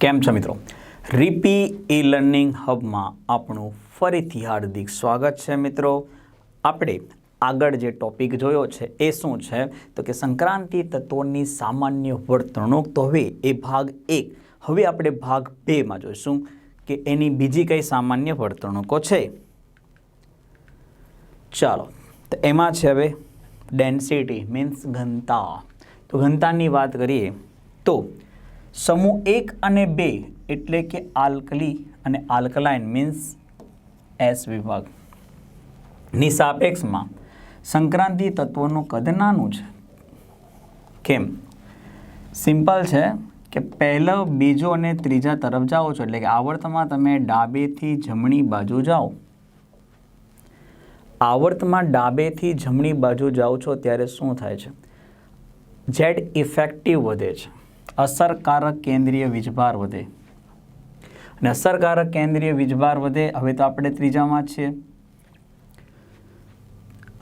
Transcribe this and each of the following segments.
કેમ છો મિત્રો? રીપી ઈ લર્નિંગ હબમાં આપણું ફરીથી હાર્દિક સ્વાગત છે મિત્રો. આપણે આગળ જે ટોપિક જોયો છે એ શું છે તો કે સંક્રાંતિ તત્વોની સામાન્ય વર્તણૂક. તો હવે એ ભાગ 1. હવે આપણે ભાગ 2માં જોઈશું કે એની બીજી કઈ સામાન્ય વર્તણૂકો છે. ચાલો, તો એમાં છે હવે ડેન્સિટી મીન્સ ઘનતા. તો ઘનતાની વાત કરીએ તો સમૂહ 1 અને 2 એટલે કે આલ્કલી અને આલ્કલાઇન મીન્સ એસ વિભાગની સાપેક્ષમાં સંક્રાંતિ તત્વોનું કદ નાનું છે. કેમ? સિમ્પલ છે કે પહેલો, બીજો અને ત્રીજા તરફ જાઓ છો એટલે કે આવર્તમાં તમે ડાબેથી જમણી બાજુ જાઓ. આવર્તમાં ડાબેથી જમણી બાજુ જાઓ છો ત્યારે શું થાય છે? જેડ ઇફેક્ટિવ વધે છે, અસરકારક કેન્દ્રીય વીજભાર વધે. અને અસરકારક કેન્દ્રીય વીજભાર વધે. હવે તો આપણે ત્રીજામાં જ છીએ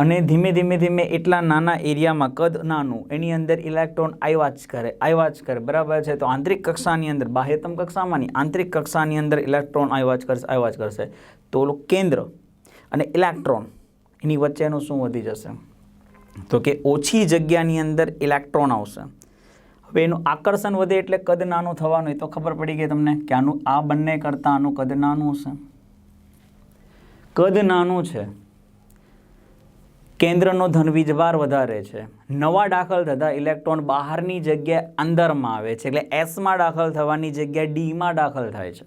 અને ધીમે ધીમે એટલા નાના એરિયામાં કદ નાનું, એની અંદર ઇલેક્ટ્રોન આવ્યા જ કરે બરાબર છે. તો આંતરિક કક્ષાની અંદર, બાહ્યતમ કક્ષામાં નહીં, આંતરિક કક્ષાની અંદર ઇલેક્ટ્રોન આવ્યા જ કરશે. તો કેન્દ્ર અને ઇલેક્ટ્રોન એની વચ્ચેનું શું વધી જશે તો કે ઓછી જગ્યાની અંદર ઇલેક્ટ્રોન આવશે. હવે એનું આકર્ષણ વધે એટલે કદ નાનું થવાનું. એ તો ખબર પડી ગઈ તમને કે આનું આ બંને કરતાં આનું કદ નાનું હશે. કદ નાનું છે, કેન્દ્રનો ધન વીજભાર વધારે છે, નવા દાખલ થતા ઇલેક્ટ્રોન બહારની જગ્યાએ અંદરમાં આવે છે એટલે એસમાં દાખલ થવાની જગ્યાએ ડીમાં દાખલ થાય છે.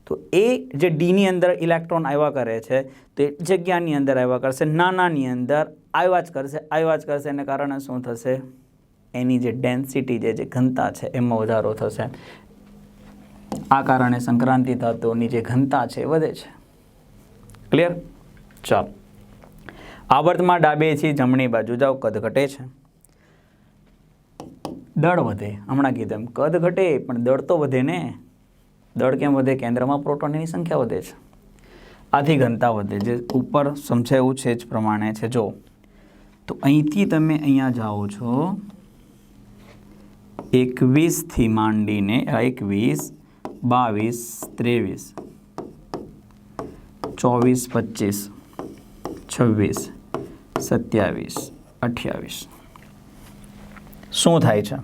તો એ જે ડીની અંદર ઇલેક્ટ્રોન આવ્યા કરે છે તો એ જગ્યાની અંદર આવ્યા કરશે, નાનાની અંદર આવ્યા જ કરશે એને કારણે શું થશે? એની જે ડેન્સિટી જે ઘનતા છે એમાં વધારો થશે. આ કારણે સંક્રાંતિ તત્વોની જે ઘનતા છે એ વધે છે. ક્લિયર? ચાલો, આવર્તમાં ડાબેથી જમણી બાજુ જાઓ, કદ ઘટે છે, દળ વધે. હમણાં કીધું એમ કદ ઘટે પણ દળ તો વધે ને. દળ કેમ વધે? કેન્દ્રમાં પ્રોટોનની સંખ્યા વધે છે, આથી ઘનતા વધે. જે ઉપર સમજાયું છે જ પ્રમાણે છે. જો તો અહીંથી તમે અહીંયા જાઓ છો 21થી માંડીને 21, 22, 23, 24, 25, 26, 27, 28 શું થાય છે?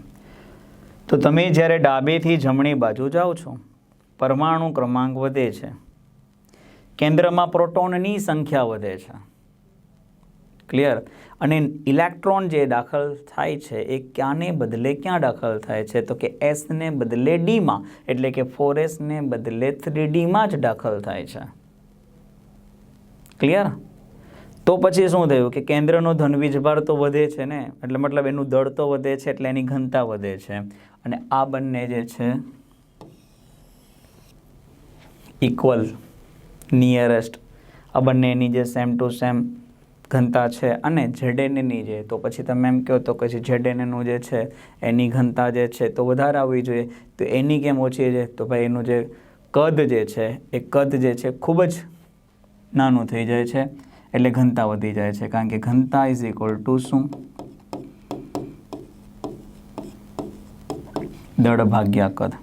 તો તમે જ્યારે ડાબેથી જમણી બાજુ જાઓ છો, પરમાણુ ક્રમાંક વધે છે, કેન્દ્રમાં પ્રોટોનની સંખ્યા વધે છે. ક્લિયર? અને ઇલેક્ટ્રોન જે દાખલ થાય છે એ ક્યાંને બદલે ક્યાં દાખલ થાય છે તો કે એસને બદલે ડીમાં, એટલે કે 4sને બદલે 3dમાં જ દાખલ થાય છે. ક્લિયર? તો પછી શું થયું કે કેન્દ્રનો ધન વીજભાર તો વધે છે ને, એટલે મતલબ એનું દળ તો વધે છે એટલે એની ઘનતા વધે છે. અને આ બંને જે છે ઇક્વલ, નિયરેસ્ટ, આ બંનેની જે સેમ ટુ સેમ ઘનતા છે અને ZNની જે, તો પછી તમે એમ કહો તો પછી ZNનું જે છે એની ઘનતા જે છે તો વધારે આવવી જોઈએ. તો એની કેમ ઓછી છે? તો ભાઈ એનું જે કદ જે છે એ કદ જે છે ખૂબ જ નાનું થઈ જાય છે એટલે ઘનતા વધી જાય છે. કારણ કે ઘનતા ઇઝ ઇક્વલ ટુ શું? દળ ભાગ્યા કદ.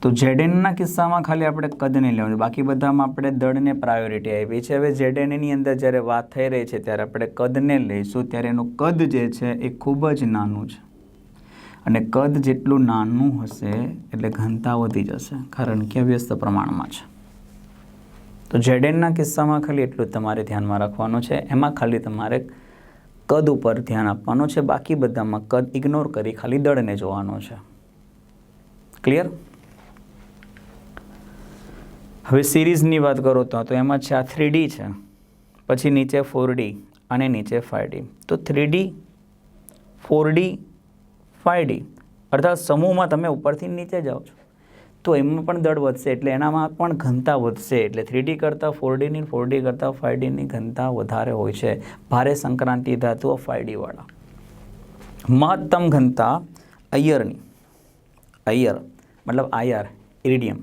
તો ZNના કિસ્સામાં ખાલી આપણે કદને લેવાનું, બાકી બધામાં આપણે દળને પ્રાયોરિટી આપી છે. હવે ZNની અંદર જ્યારે વાત થઈ રહી છે ત્યારે આપણે કદને લઈશું ત્યારે એનું કદ જે છે એ ખૂબ જ નાનું છે. અને કદ જેટલું નાનું હશે એટલે ઘનતા વધી જશે, કારણ કે વ્યસ્ત પ્રમાણમાં છે. તો ZNના કિસ્સામાં ખાલી એટલું જ તમારે ધ્યાનમાં રાખવાનું છે. એમાં ખાલી તમારે કદ ઉપર ધ્યાન આપવાનું છે, બાકી બધામાં કદ ઇગ્નોર કરી ખાલી દળને જોવાનું છે. ક્લિયર? હવે સિરીઝની વાત કરો તો એમાં છે આ 3D છે, પછી નીચે 4D અને નીચે 5D. તો 3D, 4D, 5D અર્થાત સમૂહમાં તમે ઉપરથી નીચે જાઓ છો તો એમાં પણ દળ વધશે એટલે એનામાં પણ ઘનતા વધશે. એટલે 3D કરતાં 4Dની, 4D કરતાં 5Dની ઘનતા વધારે હોય છે. ભારે સંક્રાંતિ ધાતુઓ 5D વાળા. મહત્તમ ઘનતા અયરની, અયર મતલબ IR, ઇરિડિયમ,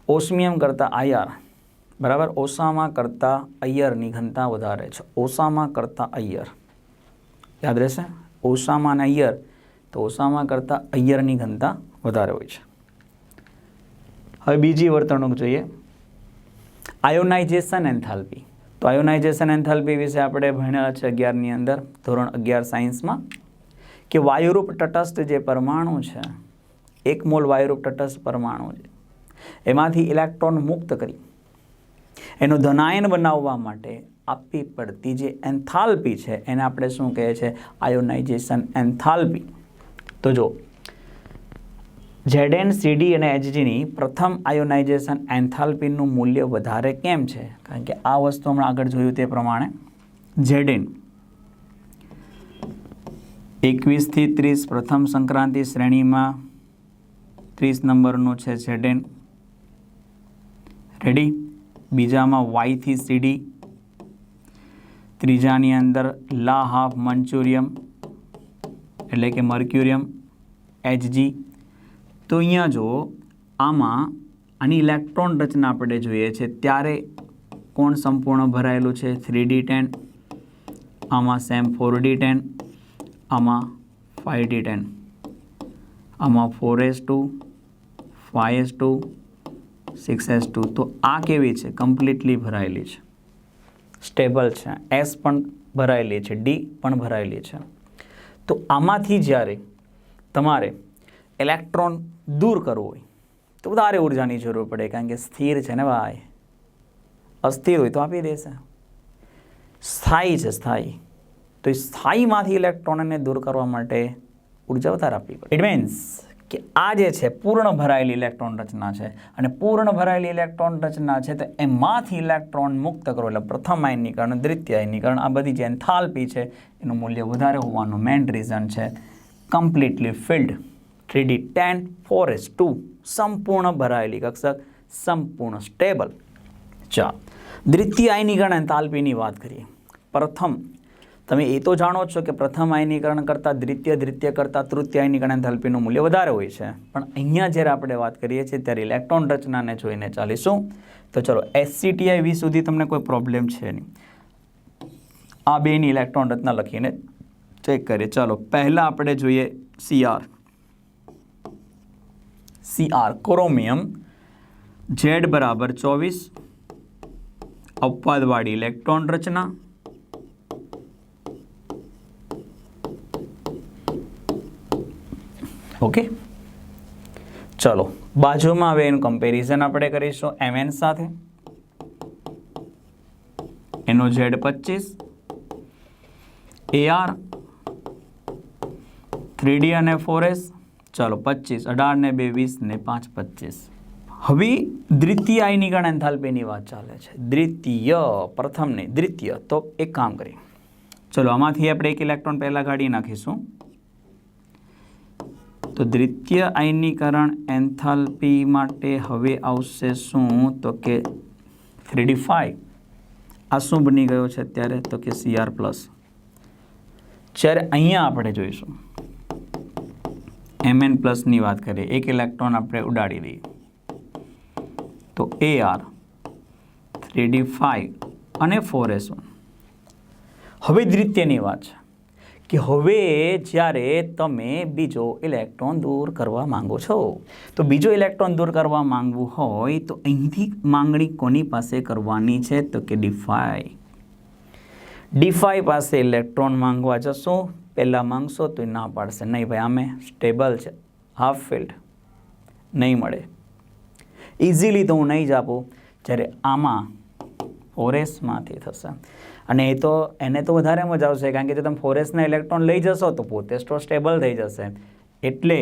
ઓસ્મિયમ કરતાં IR બરાબર, ઓસામાં કરતાં અયરની ઘનતા વધારે છે. ઓસામાં કરતાં અયર યાદ રહેશે. ઓસામાં અને અયર, તો ઓસામાં કરતાં અયરની ઘનતા વધારે હોય છે. હવે બીજી વર્તણૂક જોઈએ, આયોનાઇઝેશન એન્થાલ્પી. તો આયોનાઇઝેશન એન્થાલ્પી વિશે આપણે ભણ્યા છે 11ની અંદર, ધોરણ 11 સાયન્સમાં, કે વાયુરૂપ તટસ્થ જે પરમાણુ છે, 1 મોલ વાયુરૂપ તટસ્થ પરમાણુ છે, એમાંથી ઇલેક્ટ્રોન મુક્ત કરી એનું ધનાયન બનાવવા માટે આપવી પડતી જે એન્થાલ્પી છે એને આપણે શું કહે છે? Ionisation enthalpy. તો જો Zn, Cd અને Hgની પ્રથમ આયોનાઇઝેશન એન્થાલ્પીનું મૂલ્ય વધારે કેમ છે? કારણ કે આ વસ્તુ હમણાં આગળ જોયું તે પ્રમાણે Zn 21 થી 30 પ્રથમ સંક્રાંતિ શ્રેણીમાં 30 નંબરનું છે Zn. રેડી? બીજામાં Y થી Cd, ત્રીજાની અંદર લા હાફ મંચુરિયમ એટલે કે મર્ક્યુરિયમ Hg. તો અહીંયા જો આની ઇલેક્ટ્રોન રચના આપણે જોઈએ છે ત્યારે કોણ સંપૂર્ણ ભરાયેલું છે? 3d10, આમાં સેમ 4d10, આમાં 5d10, આમાં 4s2, 5s2, 6s2. તો આ કેવી છે? કમ્પ્લીટલી ભરાયેલી છે, સ્ટેબલ છે. S પણ ભરાયેલી છે, D પણ ભરાયેલી છે. તો આમાંથી જ્યારે તમારે ઇલેક્ટ્રોન દૂર કરવું હોય તો વધારે ઉર્જાની જરૂર પડે, કારણ કે સ્થિર છે ને ભાઈ. અસ્થિર હોય તો આપી દેશે. સ્થાયી છે, સ્થાયી. તો એ સ્થાયીમાંથી ઇલેક્ટ્રોનને દૂર કરવા માટે ઉર્જા વધારે આપવી પડે. ઇટ મીન્સ કે આ જે છે પૂર્ણ ભરાયેલી ઇલેક્ટ્રોન રચના છે, અને પૂર્ણ ભરાયેલી ઇલેક્ટ્રોન રચના છે તો એમાંથી ઇલેક્ટ્રોન મુક્ત કરો એટલે પ્રથમ આયનીકરણ, દ્વિતીય આયનીકરણ, આ બધી જે એન્થાલ્પી છે એનું મૂલ્ય વધારે હોવાનું મેઇન રીઝન છે. કમ્પ્લીટલી ફિલ્ડ 3d10, 4s2, સંપૂર્ણ ભરાયેલી કક્ષક, સંપૂર્ણ સ્ટેબલ. ચાલો, દ્વિતીય આયનીકરણ એન્થાલ્પીની વાત કરીએ. પ્રથમ, તમે એ તો જાણો છો કે પ્રથમ આયનીકરણ કરતાં દ્વિતીય કરતાં તૃતીય આયનીકરણ એન્થાલ્પીનું મૂલ્ય વધારે હોય છે. પણ અહીંયા જ્યારે આપણે વાત કરીએ છીએ ત્યારે ઇલેક્ટ્રોન રચનાને જોઈને ચાલીશું. તો ચલો, SCTIV સુધી તમને કોઈ પ્રોબ્લેમ છે નહીં. આ બેની ઇલેક્ટ્રોન રચના લખીને ચેક કરીએ. ચાલો, પહેલાં આપણે જોઈએ Cr ક્રોમિયમ, Z બરાબર 24, અપવાદવાળી ઇલેક્ટ્રોન રચના. ઓકે, ચલો બાજુમાં હવે એનું કમ્પેરિઝન આપણે કરીશું Mn સાથે. એનો Z 25, Ar 3d અને 4s, ચાલો 25, 18 ને 2 20 ને 5 25. હવે દ્વિતીય આયનીકરણ એન્થાલ્પીની વાત ચાલે છે. પ્રથમ નહીં, દ્વિતીય. તો એક કામ કરીએ, ચલો આમાંથી આપણે એક ઇલેક્ટ્રોન પહેલાં કાઢી નાખીશું. તો દ્વિતીય આયનીકરણ એન્થાલ્પી માટે હવે આવશે શું? તો કે 3d5. આ શું બની ગયો છે અત્યારે? તો કે Cr+. જ્યારે અહીંયા આપણે જોઈશું Mn+ ની વાત કરીએ, એક ઇલેક્ટ્રોન આપણે ઉડાડી દઈએ તો Ar 3d5 અને 4s1. હવે દ્વિતીયની વાત છે કે હવે જ્યારે તમે બીજો ઇલેક્ટ્રોન દૂર કરવા માંગો છો, તો બીજો ઇલેક્ટ્રોન દૂર કરવા માંગવું હોય તો અહીંથી માંગણી કોની પાસે કરવાની છે? તો કે D5 પાસે ઇલેક્ટ્રોન માંગવા જશો. પહેલાં માંગશો તો ના પાડશે, નહીં ભાઈ આમે સ્ટેબલ છે, હાફ ફિલ્ડ નહીં મળે. ઇઝીલી તો હું નહીં જ આપું. જ્યારે આમાં 4sમાંથી થશે, અને એને તો વધારે મજા આવશે, કારણ કે જો તમે 4sના ઇલેક્ટ્રોન લઈ જશો તો પોતે સ્ટેબલ થઈ જશે. એટલે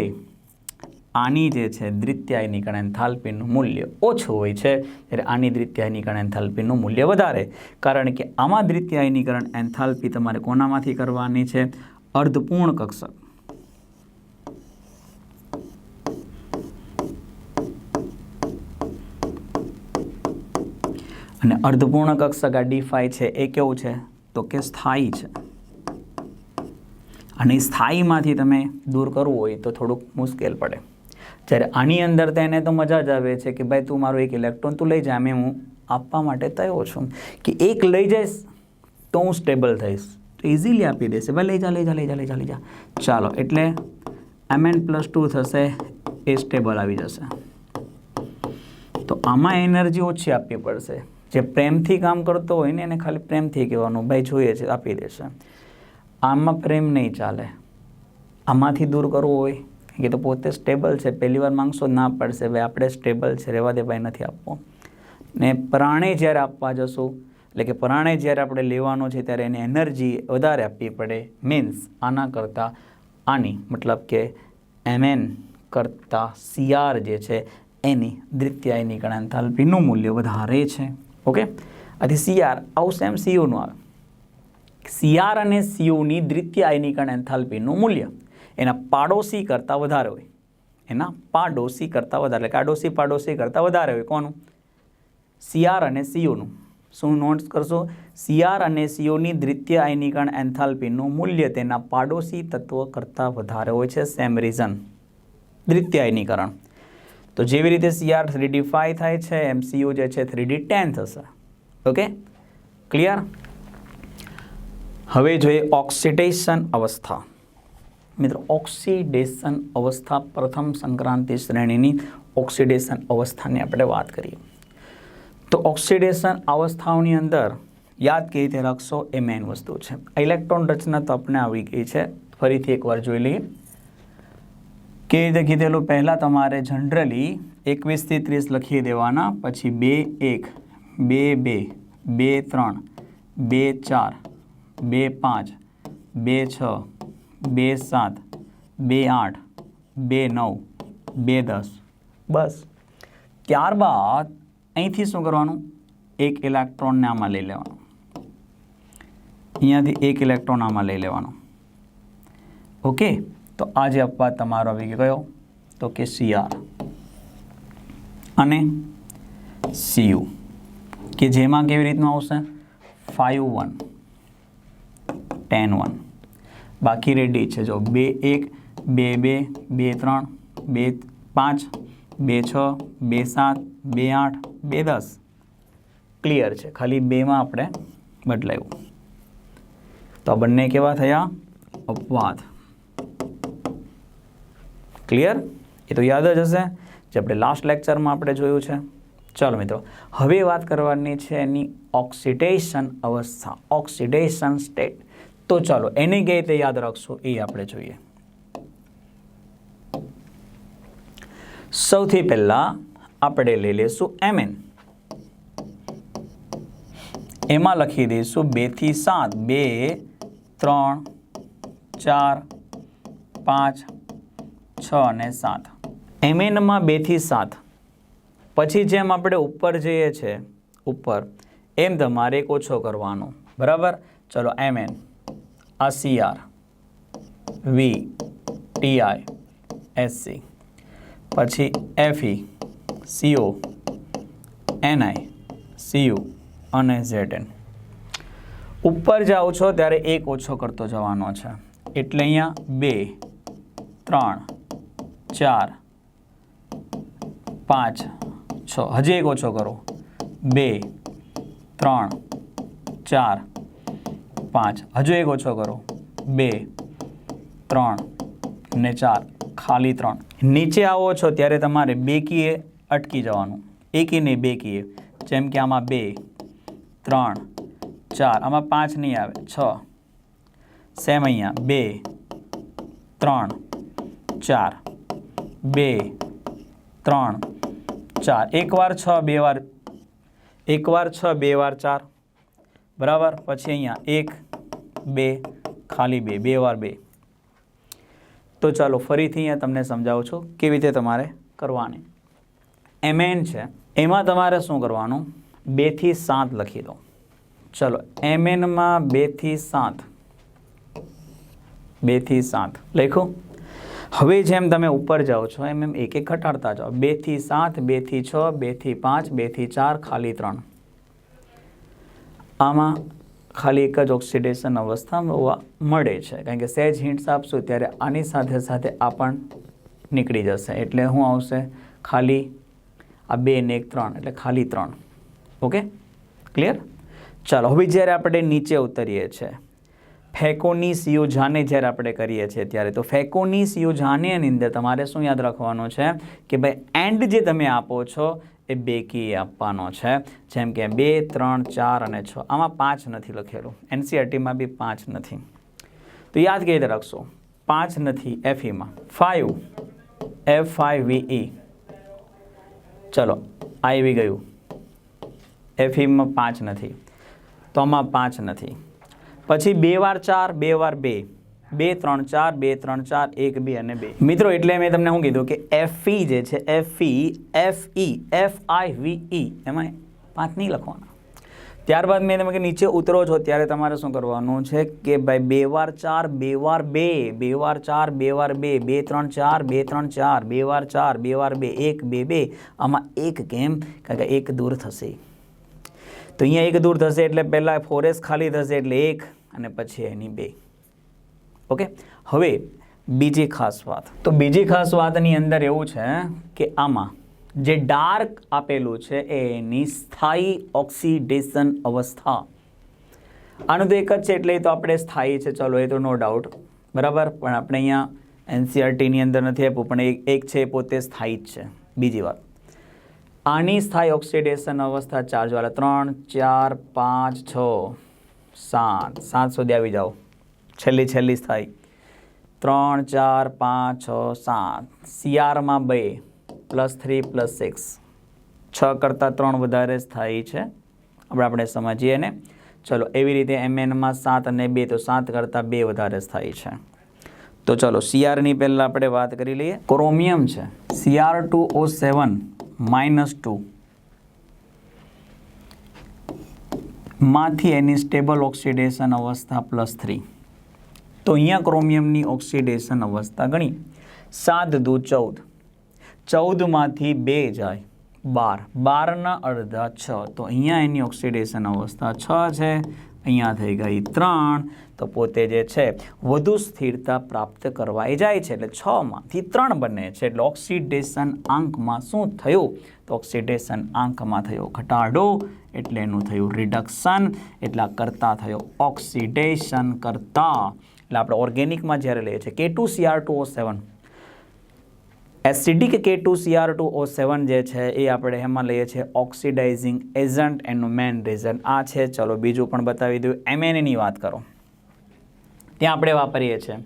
આની જે છે દ્વિતીય આયનીકરણ એન્થાલ્પીનું મૂલ્ય ઓછું હોય છે, જ્યારે આની દ્વિતીય આયનીકરણ એન્થાલ્પીનું મૂલ્ય વધારે. કારણ કે આમાં દ્વિતીય આયનીકરણ એન્થાલ્પી તમારે કોનામાંથી કરવાની છે? અર્ધપૂર્ણ કક્ષક. અને અર્ધપૂર્ણ કક્ષક આ D5 છે એ કેવું છે? તો કે સ્થાયી છે. અને સ્થાયીમાંથી તમે દૂર કરવું હોય તો થોડુંક મુશ્કેલ પડે. જ્યારે આની અંદર તો એને તો મજા જ આવે છે કે ભાઈ તું મારું એક ઇલેક્ટ્રોન તું લઈ જા, મેં હું આપવા માટે તૈયાર છું કે એક લઈ જઈશ તો હું સ્ટેબલ થઈશ. તો ઇઝીલી આપી દેશે, ભાઈ લઈ જા. ચાલો, એટલે Mn+2 થશે એ સ્ટેબલ આવી જશે. તો આમાં એનર્જી ઓછી આપવી પડશે. જે પ્રેમથી કામ કરતો હોય ને એને ખાલી પ્રેમથી કહેવાનું, ભાઈ જોઈએ છે આપી દેશે. આમાં પ્રેમ નહીં ચાલે. આમાંથી દૂર કરવું હોય કે તો પોતે સ્ટેબલ છે, પહેલી વાર માંગશો ના પડશે, ભાઈ આપણે સ્ટેબલ છે, રહેવા દે ભાઈ, નથી આપવો. ને પરાણે જ્યારે આપવા જશું, એટલે કે પરાણે જ્યારે આપણે લેવાનો છે ત્યારે એને એનર્જી વધારે આપવી પડે. મીન્સ આના કરતાં આની, મતલબ કે Mn કરતાં Cr જે છે એની દ્વિતીયાયનીકરણ એન્થાલ્પીનું મૂલ્ય વધારે છે. ઓકે, આથી Cr આવું સેમ Cuનું આવે. Cr અને Cuની દ્વિતીયાયનીકરણ એન્થાલ્પીનું મૂલ્ય એના પાડોશી કરતાં વધારે હોય. એના પાડોશી કરતાં વધારે, એટલે આડોશી પાડોશી કરતાં વધારે હોય. કોનું? Cr અને Cuનું. શું નોટ કરશો? Cr અને Cuની દ્વિતીય આયનીકરણ એન્થાલ્પીનું મૂલ્ય તેના પાડોશી તત્વ કરતાં વધારે હોય છે. સેમ રીઝન, દ્વિતીય આયનીકરણ. તો જેવી રીતે Cr 3d5 થાય છે એમ Cu જે છે 3d10 થશે. Okay, clear? હવે જોઈએ ઓક્સિડેશન અવસ્થા. મિત્રો, ઓક્સિડેશન અવસ્થા પ્રથમ સંક્રાંતિ શ્રેણીની ઓક્સિડેશન અવસ્થાની આપણે વાત કરીએ. તો ઓક્સિડેશન અવસ્થાઓની અંદર યાદ કેવી રીતે રાખશો એ મેઇન વસ્તુ છે. ઇલેક્ટ્રોન રચના તો આપણે આવી ગઈ છે, ફરીથી એકવાર જોઈ લઈએ. કેવી રીતે કીધેલું? પહેલાં તમારે જનરલી 21 થી 30 લખી દેવાના, પછી 2 1 2 2 2 3 2 4 2 5 2 6 2 7 2 8 2 9 2 10. બસ. ત્યારબાદ અહીંથી શું કરવાનું? એક ઇલેક્ટ્રોનને આમાં લઈ લેવાનું, અહીંયાથી એક ઇલેક્ટ્રોન આમાં લઈ લેવાનો. ઓકે, તો આજે અપવાદ તમારો આવી ગયો તો કે Cr અને Cu, કે જેમાં કેવી રીતનું આવશે? 5 1 10 1. બાકી રેડી છે. જો 2 1 2 2 2 3 2 5 2 6 2 7 2 8 2 10. ક્લિયર છે? ખાલી 2માં આપણે બદલાયું. તો આ બંને કેવા થયા? અપવાદ. ક્લિયર? એ તો યાદ જ હશે, જે આપણે લાસ્ટ લેક્ચરમાં આપણે જોયું છે. ચાલો મિત્રો, હવે વાત કરવાની છે એની ઓક્સિડેશન અવસ્થા, ઓક્સિડેશન સ્ટેટ. તો ચાલો એની કઈ રીતે યાદ રાખશો એ આપણે જોઈએ. સૌથી પહેલા આપણે લઈ લઈશું Mn. એમાં લખી દઈશું 2 થી 7 2 3 4 5 6 અને 7. Mnમાં 2 થી 7. પછી જેમ આપણે ઉપર જઈએ છે ઉપર, એમ તમારે એક ઓછો કરવાનો. બરાબર? ચલો Mn, આ Cr, V, Ti, Sc, પછી Fe, Co, Ni, Cu અને Zn. ઉપર જાઓ છો ત્યારે એક ઓછો કરતો જવાનો છે. એટલે અહીંયા 2 3 4 5 6. હજી એક ઓછો કરો. 2 3 4 5. હજુ એક ઓછો કરો. 2 3 ને 4, ખાલી 3. નીચે આવો છો ત્યારે તમારે 2 કીએ અટકી જવાનું. એકી નહીં, 2 કીએ. જેમ કે આમાં 2 3 4, આમાં 5 નહીં આવે, 6. સેમ અહીંયા 2 3 4 2 3 4. એકવાર 6 બે વાર, એકવાર 6 બે વાર 4. બરાબર? પછી અહીંયા 1 2 ખાલી 2, બે વાર 2. તો ચાલો ફરીથી અહીંયા તમને સમજાવું છું કેવી રીતે તમારે કરવાની. Mn છે એમાં તમારે શું કરવાનું? 2 થી 7 લખી દો. ચલો Mnમાં 2 થી 7, 2 થી 7 લખ્યું. હવે જેમ તમે ઉપર જાઓ છો એમ એક એક ઘટાડતા જાઓ. 2 થી 7, 2 થી 6, 2 થી 5, 2 થી 4, ખાલી 3. આમાં ખાલી એક જ ઓક્સિડેશન અવસ્થા મળે છે, કારણ કે સહેજ હિન્ટ્સ આપશું ત્યારે આની સાથે સાથે આ પણ નીકળી જશે. એટલે શું આવશે? ખાલી આ 2 ને 1 3, એટલે ખાલી 3. Okay, clear? ચાલો હવે જ્યારે આપણે નીચે ઉતરીએ છીએ ફેકોનિસ યોજાને જ્યારે આપણે કરીએ છીએ ત્યારે, તો ફેકોનિસ યોજાને અંદર તમારે શું યાદ રાખવાનું છે કે ભાઈ એન્ડ જે તમે આપો છો એ બેકી આપવાનો છે, જેમ કે 2, 3, 4 અને 6. આમાં 5 નથી લખેલું, એનસીઈઆરટીમાં બી 5 નથી, તો યાદ કેવી રીતે રાખશો? 5 નથી FEમાં, 5 F5VE. ચલો આવી ગયું, FEમાં 5 નથી, તો આમાં 5 નથી. પછી 2 વાર 4, 2 વાર 2, 2, 3, 4, 2, 3, 4, 1, 2 અને 2. મિત્રો એટલે મેં તમને શું કીધું કે FE જે છે, FE, FIVE એમાં 5 નહીં લખવાના. ત્યારબાદ મેં તમે કે નીચે ઉતરો છો ત્યારે તમારે શું કરવાનું છે કે ભાઈ 2 વાર 4, 2 વાર 2, 2 વાર 4, 2 વાર 2, 2, 3, 4, 2, 3, 4, 2 વાર 4, 2 વાર 2, 1, 2, 2. આમાં 1 કેમ? કારણ કે 1 દૂર થશે, તો અહીંયા 1 દૂર થશે એટલે પહેલાં 4S ખાલી થશે એટલે 1 અને પછી એની 2. ઓકે. હવે બીજી ખાસ વાત, તો બીજી ખાસ વાતની અંદર એવું છે કે આમાં જે ડાર્ક આપેલું છે એની સ્થાયી ઓક્સિડેશન અવસ્થા. આનું તો એક જ છે એટલે તો આપણે સ્થાયી છે, ચલો એ તો નો ડાઉટ, બરાબર. પણ આપણે અહીંયા એનસીઈઆરટીની અંદર નથી આપ્યું, પણ એક છે એ પોતે સ્થાયી જ છે. બીજી વાત, આની સ્થાયી ઓક્સિડેશન અવસ્થા ચાર્જવાળા 3, 4, 5, 6, 7, 7 સુધી આવી જાઓ. છેલ્લી સ્થાયી 3, 4, 5, 6, 7. CRમાં 2 +3 +6, 6 કરતાં 3 વધારે સ્થાયી છે, આપણે સમજીએ ને. ચલો એવી રીતે MNમાં 7 અને 2, તો 7 કરતાં 2 વધારે સ્થાયી છે. તો ચલો CRની પહેલાં આપણે વાત કરી લઈએ. ક્રોમિયમ છે Cr2O7 -2 માંથી એની સ્ટેબલ ઓક્સિડેશન અવસ્થા +3. તો અહીંયા ક્રોમિયમની ઓક્સિડેશન અવસ્થા ગણી. 7 દુ 14, 14માંથી 2 જાય 12, 12ના અડધા 6, તો અહીંયા એની ઓક્સિડેશન અવસ્થા 6 છે, અહીંયા થઈ ગઈ 3. તો પોતે જે છે વધુ સ્થિરતા પ્રાપ્ત કરવા એ જાય છે, એટલે 6માંથી 3 બને છે. એટલે ઓક્સિડેશન આંકમાં શું થયું? તો ઓક્સિડેશન આંકમાં થયો ઘટાડો, એટલે એનું થયું રિડક્શન, એટલે કરતા થયો ઓક્સિડેશન કરતા. એટલે આપણે ઓર્ગેનિકમાં જ્યારે લઈએ છીએ K2Cr2O7, એસિડિક K2Cr2O7 જે છે એ આપણે એમાં લઈએ છીએ ઓક્સિડાઇઝિંગ એજન્ટ. એનું મેન રીઝન આ છે. ચલો બીજું પણ બતાવી દઉં. MNAની વાત કરો, ત્યાં આપણે વાપરીએ છીએ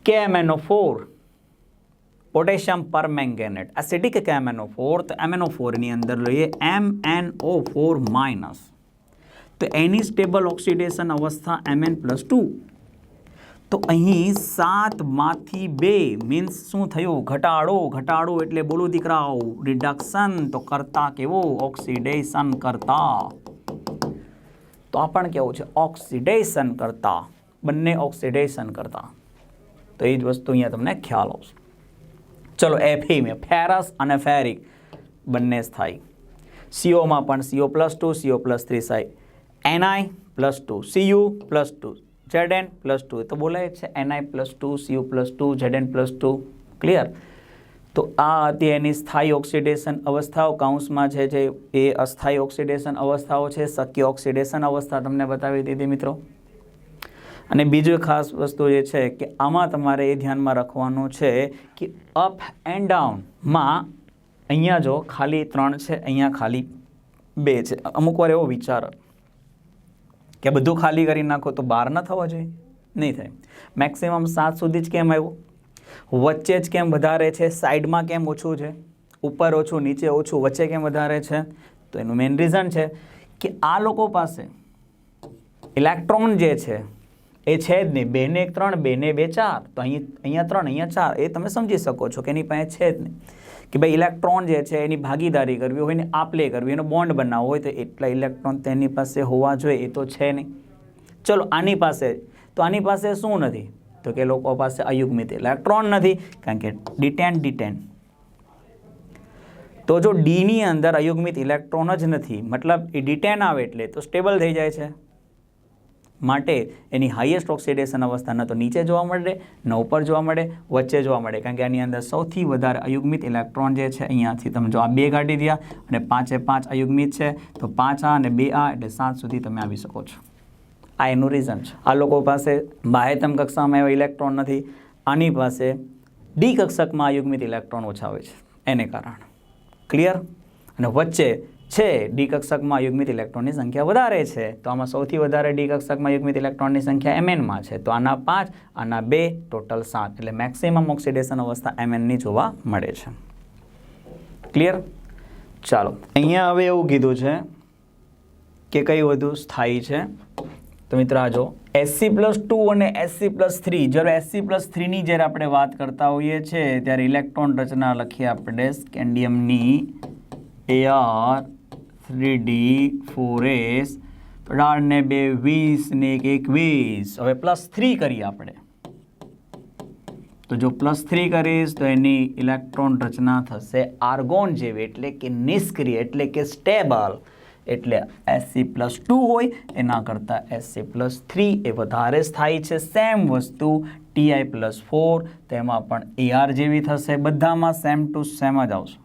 KMNO4, potassium permanganate. Acidic KMNO4, તો MNO4ની અંદર લઈએ MnO4-, તો એની સ્ટેબલ ઓક્સિડેશન અવસ્થા Mn+2. તો અહીં 7માંથી 2 મીન્સ શું થયું? ઘટાડો, એટલે બોલો દીકરાઓ રિડક્શન. તો કરતા કેવો? ઓક્સિડેશન કરતા. તો આ પણ કેવું છે? ઓક્સિડેશન કરતા, બંને ઓક્સિડેશન કરતા. તો એ જ વસ્તુ અહીંયા તમને ખ્યાલ આવશે. ચલો Fe મેં ફેરસ અને ફેરિક બંને સ્થાયી. CO માં પણ CO+2, CO+3 સ્થાયી. Ni+2, Cu+2, Zn+2, તો બોલાય છે Ni+2, Cu+2, Zn+2. ક્લિયર? તો આ હતી એની સ્થાયી ઓક્સિડેશન અવસ્થાઓ. કાઉન્સમાં છે જે એ અસ્થાયી ઓક્સિડેશન અવસ્થાઓ છે. શક્ય ઓક્સિડેશન અવસ્થા તમને બતાવી દીધી મિત્રો. અને બીજું ખાસ વસ્તુ એ છે કે આમાં તમારે એ ધ્યાનમાં રાખવાનું છે કે અપ એન્ડ ડાઉનમાં અહીંયા જો ખાલી 3 છે, અહીંયા ખાલી 2 છે. અમુક વાર એવો વિચાર કે બધું ખાલી કરી નાખો તો 12 ન થવા જોઈએ, નહીં થાય. મેક્સિમમ 7 સુધી જ કેમ આવ્યું? વચ્ચે જ કેમ વધારે છે? સાઈડમાં કેમ ઓછું છે? ઉપર ઓછું, નીચે ઓછું, વચ્ચે કેમ વધારે છે? તો એનું મેઇન રીઝન છે કે આ લોકો પાસે ઇલેક્ટ્રોન જે છે એ છે જ નહીં. 2 ને 1 3, 2 ને 2 4, તો અહીંયા 3, અહીંયા 4. એ તમે સમજી શકો છો કે એની પાસે છે જ નહીં. કે ભાઈ ઇલેક્ટ્રોન જે છે એની ભાગીદારી કરવી હોય ને આપલે કરવી, એનો બોન્ડ બનાવવો હોય તો એટલા ઇલેક્ટ્રોન તેની પાસે હોવા જોઈએ, એ તો છે નહીં. ચલો આની પાસે, તો આની પાસે શું નથી? તો કે લોકો પાસે અયુગ્મિત ઇલેક્ટ્રોન નથી, કારણ કે D10. તો જો ડીની અંદર અયુગ્મિત ઇલેક્ટ્રોન જ નથી, મતલબ એ D10 આવે એટલે તો સ્ટેબલ થઈ જાય છે. માટે એની હાઈએસ્ટ ઓક્સિડેશન અવસ્થા ન તો નીચે જોવા મળે, ન ઉપર જોવા મળે, વચ્ચે જોવા મળે. કારણ કે આની અંદર સૌથી વધારે અયુગ્મિત ઇલેક્ટ્રોન જે છે અહીંયાથી તમે જો આ 2 કાઢી દયા અને 5 એ 5 અયુગ્મિત છે, તો 5 આ અને 2 આ એટલે 7 સુધી તમે આવી શકો છો. આ એનું રીઝન છે. આ લોકો પાસે બાહ્યતમ કક્ષામાં એવા ઇલેક્ટ્રોન નથી, આની પાસે ડી કક્ષકમાં અયુગ્મિત ઇલેક્ટ્રોન ઓછા હોય છે એને કારણે. ક્લિયર? અને વચ્ચે છે ડી કક્ષકમાં અયુગ્મિત ઇલેક્ટ્રોનની સંખ્યા વધારે છે, તો આમાં સૌથી વધારે ડી કક્ષકમાં અયુગ્મિત ઇલેક્ટ્રોનની સંખ્યા એમએનમાં છે. તો આના 5, આના 2, ટોટલ 7, એટલે મેક્સિમમ ઓક્સિડેશન અવસ્થા એમએનની જોવા મળે છે. ક્લિયર? ચાલો, અહીંયા હવે એવું કીધું છે કે કઈ વધુ સ્થાયી છે. તો મિત્ર આ જો Sc+2 અને Sc+3, જ્યારે Sc+3ની જ્યારે આપણે વાત કરતા હોઈએ છીએ ત્યારે ઇલેક્ટ્રોન રચના લખીએ આપણે સ્કેન્ડિયમની Ar3d4s, તો 18 ને 2 20 ને 1 21. હવે +3 કરીએ આપણે, તો જો +3 કરીશ તો એની ઇલેક્ટ્રોન રચના થશે આર્ગોન જેવી, એટલે કે નિષ્ક્રિય, એટલે કે સ્ટેબલ. એટલે Sc+2 હોય એના કરતાં Sc+3 એ વધારે સ્થાયી છે. સેમ વસ્તુ Ti+4, તેમાં પણ Ar જેવી થશે. બધામાં સેમ ટુ સેમ જ આવશે.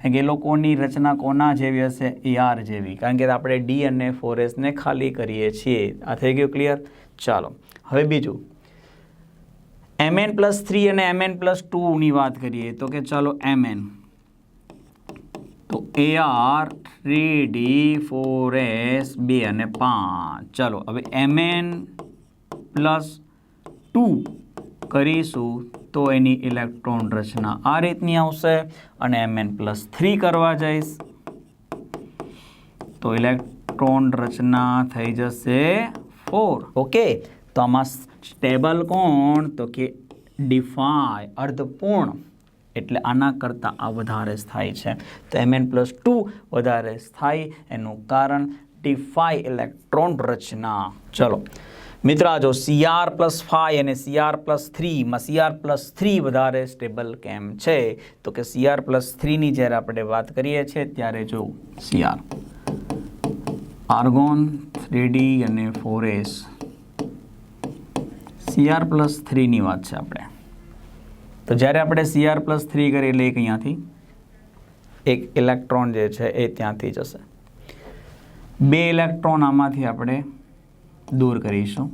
કારણ કે એ લોકોની રચના કોના જેવી હશે? Ar જેવી, કારણ કે આપણે D અને 4sને ખાલી કરીએ છીએ. આ થઈ ગયું ક્લિયર? ચાલો, હવે બીજું Mn+3 અને Mn+2ની વાત કરીએ તો કે ચાલો Mn, તો Ar3d4s 2 અને 5. ચાલો હવે Mn+2 કરીશું તો એની ઇલેક્ટ્રોન રચના આ રીતની આવશે, અને Mn+3 કરવા જઈશ તો ઇલેક્ટ્રોન રચના થઈ જશે 4. ઓકે, તો આમાં સ્ટેબલ કોણ? તો કે D5, અર્ધપૂર્ણ, એટલે આના કરતાં આ વધારે સ્થાયી છે. તો Mn+2 વધારે સ્થાયી, એનું કારણ D5 ઇલેક્ટ્રોન રચના. ચલો મિત્ર આ જો Cr+5 અને Cr+3 માં Cr+3 વધારે સ્ટેબલ કેમ છે? તો કે Cr+3ની જ્યારે આપણે વાત કરીએ છીએ ત્યારે જો Cr, આર્ગોન 3d અને 4s, Cr+3ની વાત છે આપણે. તો જ્યારે આપણે Cr+3 કરીએ એટલે એક અહીંયાથી એક ઇલેક્ટ્રોન જે છે એ ત્યાંથી જશે. 2 ઇલેક્ટ્રોન આમાંથી આપણે દૂર કરીશું.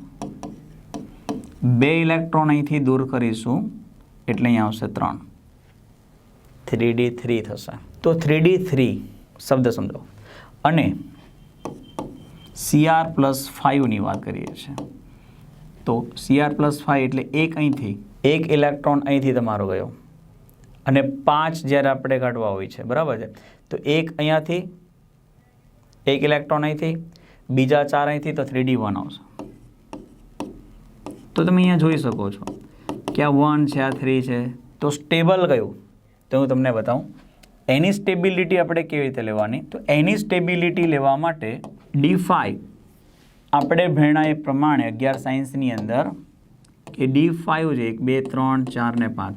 2 ઇલેક્ટ્રોન અહીંથી દૂર કરીશું એટલે અહીંયા આવશે 3, 3d3 થશે. તો 3d3 શબ્દ સમજો. અને Cr+5ની વાત કરીએ છીએ તો Cr+5 એટલે એક અહીંથી, એક ઇલેક્ટ્રોન અહીંથી તમારો ગયો, અને 5 જ્યારે આપણે કાઢવા હોય છે, બરાબર છે, તો એક અહીંયાથી, એક ઇલેક્ટ્રોન અહીંથી, બીજા 4 અહીંથી, તો 3d1 આવશે. તો તમે અહીંયા જોઈ શકો છો કે આ 1 છે, આ 3 છે. તો સ્ટેબલ કયું? તો હું તમને બતાવું. એની સ્ટેબિલિટી આપણે કેવી રીતે લેવાની? તો એની સ્ટેબિલિટી લેવા માટે D5 આપણે ભણ્યા એ પ્રમાણે 11 સાયન્સની અંદર કે D5 છે 1 2 3 4 ને 5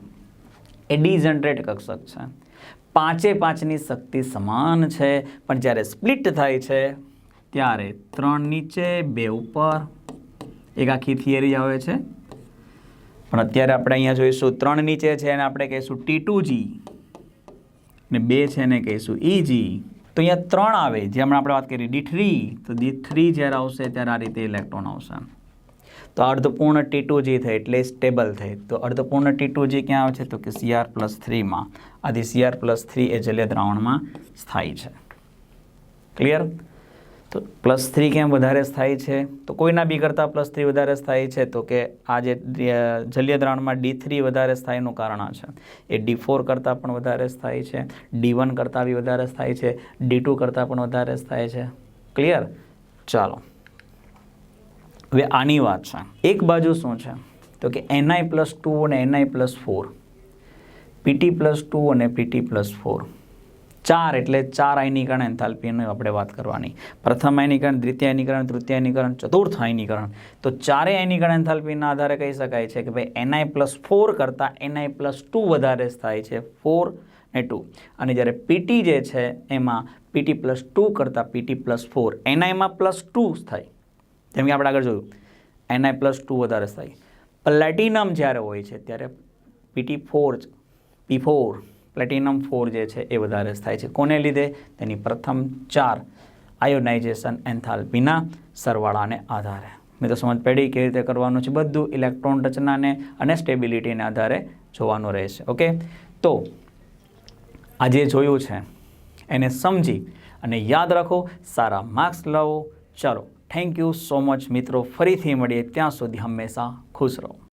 એ ડિજનરેટ કક્ષક છે. 5ની શક્તિ સમાન છે, પણ જ્યારે સ્પ્લિટ થાય છે ત્યારે 3 નીચે 2 ઉપર, એક આખી થિયરી આવે છે. પણ અત્યારે આપણે અહીંયા જોઈશું 3 નીચે છે અને આપણે કહીશું T2G, ને 2 છે એને કહીશું EG. તો અહીંયા 3 આવે, જે હમણાં આપણે વાત કરી D3, તો D3 જ્યારે આવશે ત્યારે આ રીતે ઇલેક્ટ્રોન આવશે. તો અર્ધપૂર્ણ T2G થઈ એટલે સ્ટેબલ થઈ. તો અર્ધપૂર્ણ T2G ક્યાં આવે છે? તો કે Cr+3માં. આથી Cr+3 એ જલીય દ્રાવણમાં સ્થાયી છે. ક્લિયર? તો +3 કેમ વધારે સ્થાયી છે? તો કોઈના બી કરતાં +3 વધારે સ્થાયી છે? તો કે આ જે જલીય દ્રાવણમાં D3 વધારે સ્થાયીનું કારણ આ છે. એ D4 કરતાં પણ વધારે સ્થાયી છે, D1 કરતાં બી વધારે સ્થાયી છે, D2 કરતાં પણ વધારે સ્થાયી છે. ક્લિયર? ચાલો હવે આની વાત છે. એક બાજુ શું છે? તો કે Ni+2 અને Ni+4, Pt+2 અને Pt+4, 4 એટલે 4 આયનીકરણ એન્થાલ્પીની આપણે વાત કરવાની. પ્રથમ આયનીકરણ, દ્વિતીય આયનીકરણ, તૃતીય આયનીકરણ, ચતુર્થ આયનીકરણ. તો 4 આયનીકરણ એન્થાલ્પીના આધારે કહી શકાય છે કે ભાઈ Ni+4 કરતાં Ni+2 વધારે સ્થાયી છે, 4 અને 2. અને જ્યારે Pt જે છે એમાં Pt+2 કરતાં Pt+4, Niમાં +2 સ્થાયી. જેમ કે આપણે આગળ જોયું Ni+2 વધારે સ્થાયી. પ્લેટિનમ જ્યારે હોય છે ત્યારે P4 પ્લેટિનમ 4 જે છે એ વધારે સ્થાયી છે. કોને લીધે? તેની પ્રથમ 4 આયોનાઇઝેશન એન્થાલ્પીના સરવાળાને આધારે. મિત્રો સમજ પડી કેવી રીતે કરવાનું છે? બધું ઇલેક્ટ્રોન રચનાને અને સ્ટેબિલિટીને આધારે જોવાનું રહેશે. ઓકે, તો આ જે જોયું છે એને સમજી અને યાદ રાખો, સારા માર્ક્સ લાવો. ચાલો, થેન્ક યુ સો મચ મિત્રો. ફરીથી મળીએ, ત્યાં સુધી હંમેશા ખુશ રહો.